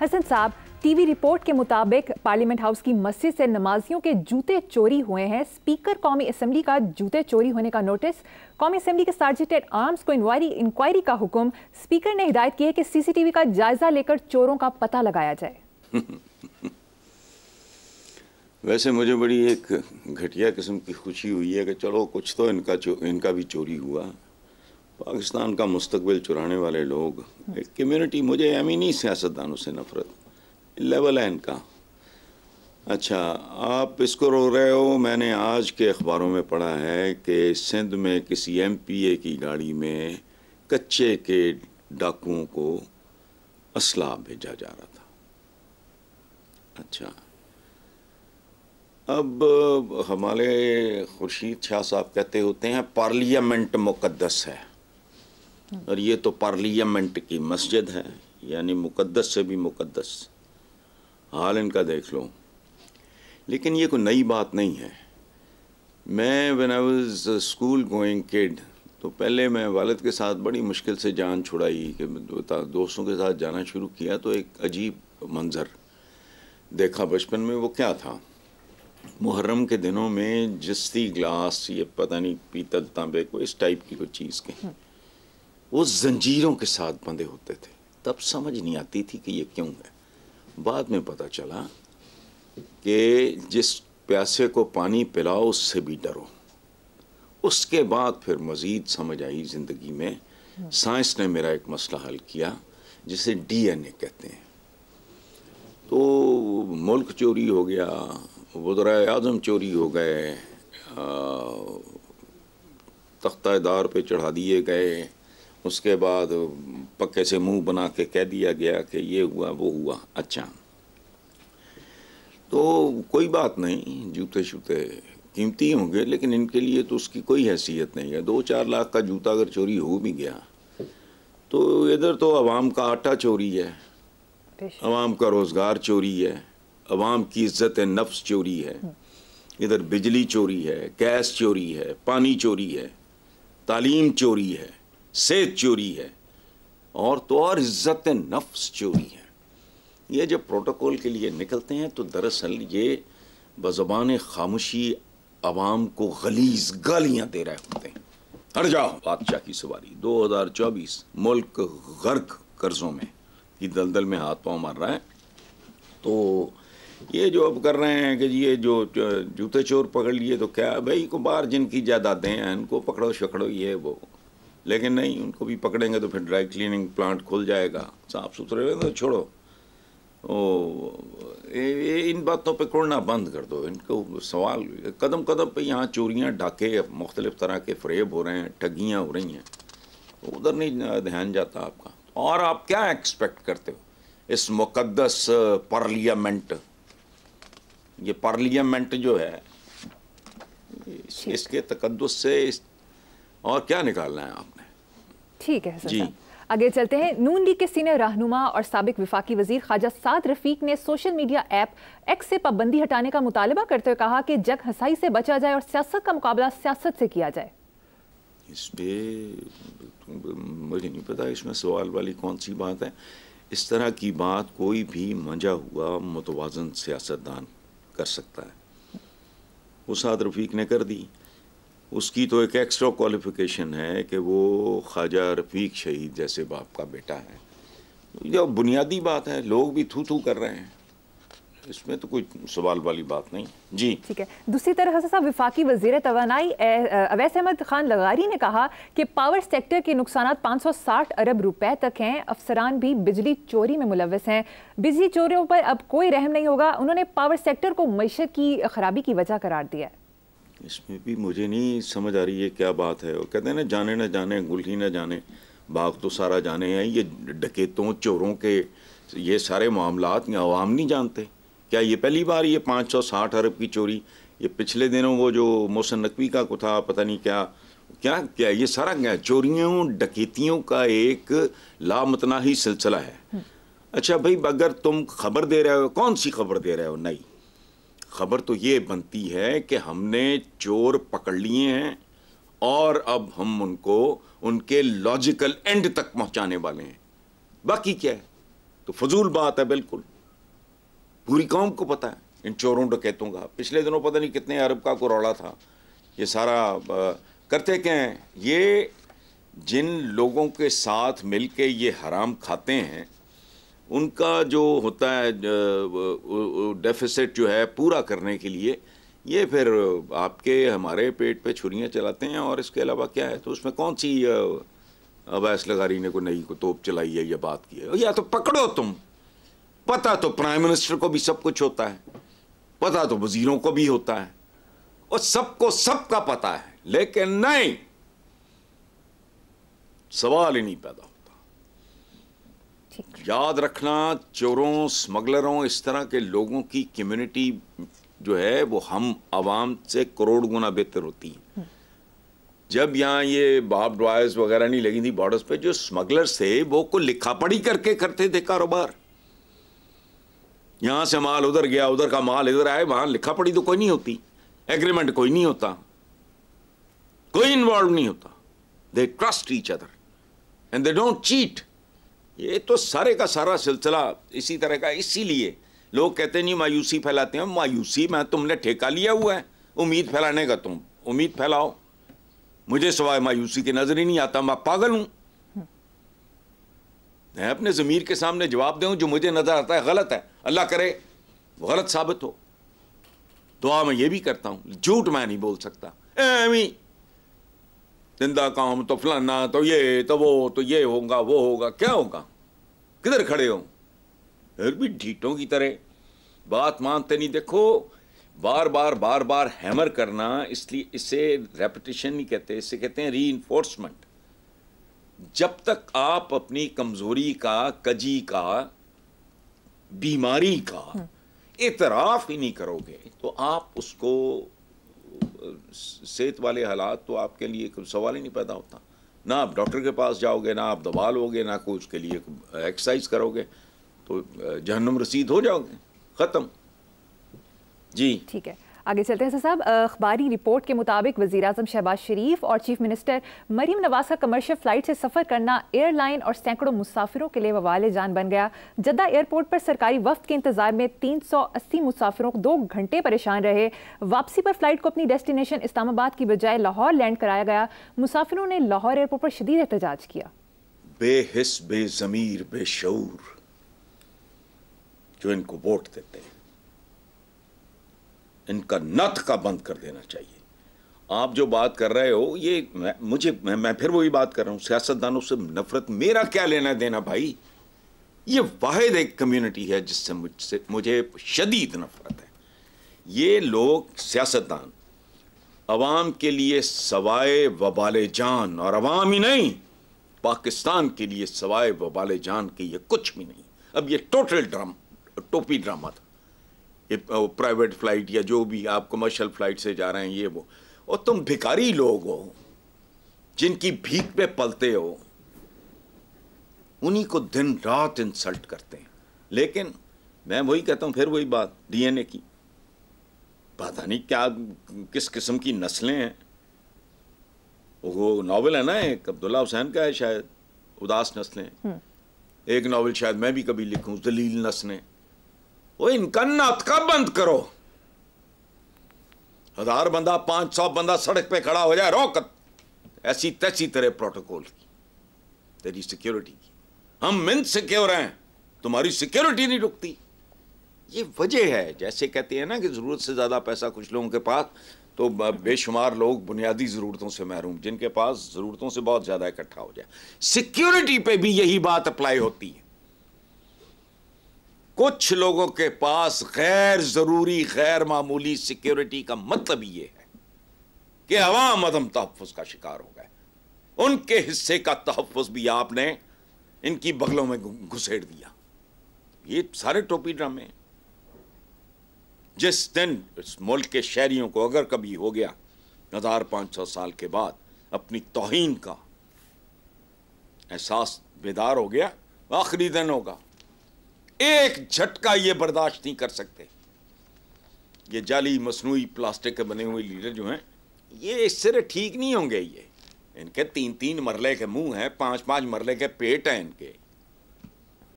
حسن صاحب، T V report کے مطابق پارلیمنٹ ہاؤس کی مسجد سے نمازیوں کے جوتے چوری ہوئے ہیں۔ اسپیکر قومی اسمبلی کا جوتے چوری ہونے کا نوٹس، قومی اسمبلی کے سرجنٹ ایٹ آرمز کو انکوائری کا حکم۔ اسپیکر نے ہدایت کی ہے کہ سی سی ٹی وی کا جائزہ لے کر چوروں کا پتہ لگایا جائے۔ ویسے مجھے بڑی ایک گھٹیا قسم کی خوشی ہوئی ہے کہ چلو کچھ تو ان کا بھی چوری ہوا۔ پاکستان کا مستقبل چرانے والے لوگ، ایک کمیونٹی، مجھے امینی سیاستدانوں سے نفرت لیول ہے ان کا۔ اچھا، آپ اس کو رو رہے ہو، میں نے آج کے اخباروں میں پڑھا ہے کہ سندھ میں کسی ایم پی اے کی گاڑی میں کچے کے ڈاکوؤں کو اسلحہ بھیجا جا رہا تھا۔ اچھا، اب ہمارے خورشید شاہ صاحب کہتے ہوتے ہیں پارلیمنٹ مقدس ہے، اور یہ تو پارلیمنٹ کی مسجد ہے، یعنی مقدس سے بھی مقدس۔ حال ان کا دیکھ لو۔ لیکن یہ کوئی نئی بات نہیں ہے۔ میں when I was a school going kid، تو پہلے میں والد کے ساتھ بڑی مشکل سے جان چھڑائی کہ دوستوں کے ساتھ جانا شروع کیا، تو ایک عجیب منظر دیکھا بچپن میں۔ وہ کیا تھا؟ محرم کے دنوں میں جستی گلاس، یہ پتہ نہیں پیتل تانبے کو اس ٹائپ کی کوئی چیز کے، وہ زنجیروں کے ساتھ بندھے ہوتے تھے۔ تب سمجھ نہیں آتی تھی کہ یہ کیوں ہے۔ بعد میں پتہ چلا کہ جس پیاسے کو پانی پلاؤ اس سے بھی ڈرو۔ اس کے بعد پھر مزید سمجھ آئی زندگی میں۔ سائنس نے میرا ایک مسئلہ حل کیا جسے ڈی این اے کہتے ہیں۔ تو ملک چوری ہو گیا، وزرائے اعظم چوری ہو گئے، تختہ دار پہ چڑھا دیے گئے، اس کے بعد پکے سے منہ بنا کے کہہ دیا گیا کہ یہ ہوا وہ ہوا۔ اچھا، تو کوئی بات نہیں، جوتے شوتے قیمتی ہوں گے، لیکن ان کے لیے تو اس کی کوئی حیثیت نہیں ہے۔ 2-4 لاکھ کا جوتا اگر چوری ہو بھی گیا تو ادھر تو عوام کا آٹا چوری ہے، عوام کا روزگار چوری ہے، عوام کی عزت نفس چوری ہے، ادھر بجلی چوری ہے، گیس چوری ہے، پانی چوری ہے، تعلیم چوری ہے، صحت چوری ہے، اور تو اور عزت نفس چوری ہے۔ یہ جب پروٹوکول کے لیے نکلتے ہیں تو دراصل یہ بزبان خاموشی عوام کو غلیظ گالیاں دے رہے ہوتے ہیں۔ ہٹ جاؤ بادشاہ کی سواری۔ 2024 ملک غرق قرضوں میں کی دلدل میں ہاتھ پاؤں مار رہا ہے۔ تو یہ جو اب کر رہے ہیں کہ یہ جو جوتے چور پکڑ لیے، تو کیا بھائی کو باہر جن کی جائیدادیں ہیں ان کو پکڑو شکڑو یہ وہ، لیکن نہیں، ان کو بھی پکڑیں گے تو پھر ڈرائی کلیننگ پلانٹ کھل جائے گا، صاف ستھرے رہے تو چھوڑو۔ ان باتوں پہ کوڑنا بند کر دو۔ ان کو سوال قدم قدم پہ یہاں چوریاں، ڈاکے، مختلف طرح کے فریب ہو رہے ہیں، ٹھگیاں ہو رہی ہیں، ادھر نہیں دھیان جاتا آپ کا۔ اور آپ کیا ایکسپیکٹ کرتے ہو اس مقدس پارلیمنٹ؟ یہ پارلیمنٹ جو ہے اس کے تقدس سے اور کیا نکالنا ہے آپ نے؟ ٹھیک ہے حسن صاحب، آگے چلتے ہیں۔ نون لیگ کے سینئر رہنما اور سابق وفاقی وزیر خواجہ سعد رفیق نے سوشل میڈیا ایپ ایکس سے پابندی ہٹانے کا مطالبہ کرتے ہوئے کہا کہ جگ ہنسائی سے بچا جائے اور سیاست کا مقابلہ سیاست سے کیا جائے۔ اس پہ مجھے نہیں پتا اس میں سوال والی کون سی بات ہے۔ اس طرح کی بات کوئی بھی منجا ہوا متوازن سیاستدان کر سکتا ہے۔ وہ سعد رفیق نے کر دی۔ اس کی تو ایک ایکسٹرا کوالیفیکیشن ہے کہ وہ خواجہ رفیق شہید جیسے باپ کا بیٹا ہے۔ یہ بنیادی بات ہے، لوگ بھی تھو کر رہے ہیں، اس میں تو کوئی سوال والی بات نہیں۔ جی ٹھیک ہے۔ دوسری طرف حسن صاحب، وفاقی وزیر توانائی اویس احمد خان لغاری نے کہا کہ پاور سیکٹر کے نقصانات 560 ارب روپے تک ہیں، افسران بھی بجلی چوری میں ملوث ہیں، بجلی چوریوں پر اب کوئی رحم نہیں ہوگا۔ انہوں نے پاور سیکٹر کو معیشت کی خرابی کی وجہ قرار دیا ہے۔ اس میں بھی مجھے نہیں سمجھ آ رہی ہے کیا بات ہے۔ وہ کہتے ہیں نا، جانے نہ جانے گل ہی نہ جانے، باغ تو سارا جانے ہیں۔ یہ ڈکیتوں چوروں کے یہ سارے معاملات عوام نہیں جانتے کیا؟ یہ پہلی بار یہ 560 ارب کی چوری، یہ پچھلے دنوں وہ جو محسن نقوی کا کو تھا، پتہ نہیں کیا یہ سارا چوریوں ڈکیتیوں کا ایک لامتناہی سلسلہ ہے۔ اچھا بھائی، اگر تم خبر دے رہے ہو، کون سی خبر دے رہے ہو؟ نہیں، خبر تو یہ بنتی ہے کہ ہم نے چور پکڑ لیے ہیں اور اب ہم ان کو ان کے لاجیکل اینڈ تک پہنچانے والے ہیں۔ باقی کیا ہے؟ تو فضول بات ہے بالکل. پوری قوم کو پتہ ہے ان چوروں ڈکیتوں کا. پچھلے دنوں پتہ نہیں کتنے ارب کا کوروڑا تھا. یہ سارا کرتے کیا ہیں, یہ جن لوگوں کے ساتھ مل کے یہ حرام کھاتے ہیں ان کا جو ہوتا ہے ڈیفیسٹ جو ہے پورا کرنے کے لیے یہ پھر آپ کے ہمارے پیٹ پہ چھریاں چلاتے ہیں. اور اس کے علاوہ کیا ہے, تو اس میں کون سی اویس لغاری نے کوئی نئی کو توپ چلائی ہے یا بات کی ہے. یا تو پکڑو تم, پتہ تو پرائم منسٹر کو بھی سب کچھ ہوتا ہے, پتہ تو وزیروں کو بھی ہوتا ہے, اور سب کو سب کا پتہ ہے, لیکن نہیں, سوال ہی نہیں پیدا ہوتا. یاد رکھنا, چوروں, اسمگلروں, اس طرح کے لوگوں کی کمیونٹی جو ہے وہ ہم عوام سے کروڑ گنا بہتر ہوتی ہے. جب یہاں یہ باب ڈوائز وغیرہ نہیں لگی تھی بارڈرز پہ, جو اسمگلر تھے وہ کو لکھا پڑھی کر کے کرتے تھے کاروبار. یہاں سے مال ادھر گیا, ادھر کا مال ادھر آئے, وہاں لکھا پڑھی تو کوئی نہیں ہوتی, ایگریمنٹ کوئی نہیں ہوتا, کوئی انوالو نہیں ہوتا. They trust each other and they don't cheat. یہ تو سارے کا سارا سلسلہ اسی طرح کا. اسی لیے لوگ کہتے نہیں مایوسی پھیلاتے ہیں. مایوسی میں تم نے ٹھیکہ لیا ہوا ہے امید پھیلانے کا. تم امید پھیلاؤ, مجھے سوائے مایوسی کے نظر ہی نہیں آتا. میں پاگل ہوں. میں اپنے ضمیر کے سامنے جواب دوں, جو مجھے نظر آتا ہے غلط ہے, اللہ کرے وہ غلط ثابت ہو. دعا میں یہ بھی کرتا ہوں, جھوٹ میں نہیں بول سکتا. زندہ کام تو فلانا تو یہ تو وہ تو یہ ہوگا وہ ہوگا. کیا ہوگا, کدھر کھڑے ہو, پھر بھی ڈھیٹوں کی طرح بات مانتے نہیں. دیکھو بار بار بار بار ہیمر کرنا, اس لیے اسے ریپیٹیشن نہیں کہتے, اسے کہتے ہیں ری انفورسمنٹ. جب تک آپ اپنی کمزوری کا, کجی کا, بیماری کا اعتراف ہی نہیں کرو گے تو آپ اس کو صحت والے حالات تو آپ کے لیے کوئی سوال ہی نہیں پیدا ہوتا. نہ آپ ڈاکٹر کے پاس جاؤ گے, نہ آپ دوا لو گے, نہ کوئی اس کے لیے ایکسرسائز کرو گے, تو جہنم رسید ہو جاؤ گے, ختم. جی ٹھیک ہے, آگے چلتے ہیں صاحب. اخباری رپورٹ کے مطابق وزیراعظم شہباز شریف اور چیف منسٹر مریم نواز کا کمرشل فلائٹ سے سفر کرنا ایئر لائن اور سینکڑوں مسافروں کے لیے وبال جان بن گیا. جدہ ایئرپورٹ پر سرکاری وفد کے انتظار میں 380 مسافروں 2 گھنٹے پریشان رہے. واپسی پر فلائٹ کو اپنی ڈیسٹینیشن اسلام آباد کی بجائے لاہور لینڈ کرایا گیا. مسافروں نے لاہور ایئرپورٹ پر شدید احتجاج کیا. بے حس, بے ضمیر, بے شعور جو ان کو ووٹ دیتے ہیں, ان کا نطق بند کر دینا چاہیے. آپ جو بات کر رہے ہو یہ میں پھر وہی بات کر رہا ہوں, سیاستدانوں سے نفرت میرا کیا لینا دینا بھائی. یہ واحد ایک کمیونٹی ہے جس سے مجھے شدید نفرت ہے. یہ لوگ سیاستدان عوام کے لیے سوائے وبال جان, اور عوام ہی نہیں پاکستان کے لیے سوائے وبال جان کے یہ کچھ بھی نہیں. اب یہ ٹوٹل ٹوپی ڈرامہ تھا. پرائیویٹ فلائٹ یا جو بھی آپ کمرشل فلائٹ سے جا رہے ہیں یہ وہ, اور تم بھکاری لوگ ہو جن کی بھیک پہ پلتے ہو, انہی کو دن رات انسلٹ کرتے ہیں. لیکن میں وہی کہتا ہوں, پھر وہی بات ڈی این اے کی, پتہ نہیں کیا کس قسم کی نسلیں ہیں. وہ ناول ہے نا ایک عبداللہ حسین کا ہے شاید, اداس نسلیں. ایک ناول شاید میں بھی کبھی لکھوں, ذلیل نسلیں. وہ ان کا ناطقہ بند کرو. 1000 بندہ 500 بندہ سڑک پہ کھڑا ہو جائے, روکت ایسی تیسی طرح پروٹوکول کی, تیری سیکیورٹی کی. ہم من سیکیور ہیں, تمہاری سیکیورٹی نہیں رکتی. یہ وجہ ہے, جیسے کہتے ہیں نا کہ ضرورت سے زیادہ پیسہ کچھ لوگوں کے پاس, تو بے شمار لوگ بنیادی ضرورتوں سے محروم, جن کے پاس ضرورتوں سے بہت زیادہ اکٹھا ہو جائے. سیکیورٹی پہ بھی یہی بات اپلائی ہوتی ہے. کچھ لوگوں کے پاس غیر ضروری غیر معمولی سیکیورٹی کا مطلب یہ ہے کہ عوام عدم تحفظ کا شکار ہو گئے. ان کے حصے کا تحفظ بھی آپ نے ان کی بغلوں میں گھسیڑ دیا. یہ سارے ٹوپی ڈرامے. جس دن اس ملک کے شہریوں کو اگر کبھی ہو گیا 1500 سال کے بعد اپنی توہین کا احساس بیدار ہو گیا, آخری دن ہوگا. ایک جھٹکا یہ برداشت نہیں کر سکتے. یہ جعلی مصنوعی پلاسٹک کے بنے ہوئے لیڈر جو ہیں یہ اس سے ٹھیک نہیں ہوں گے. یہ ان کے 3 مرلے کے منہ ہیں, 5 مرلے کے پیٹ ہیں ان کے.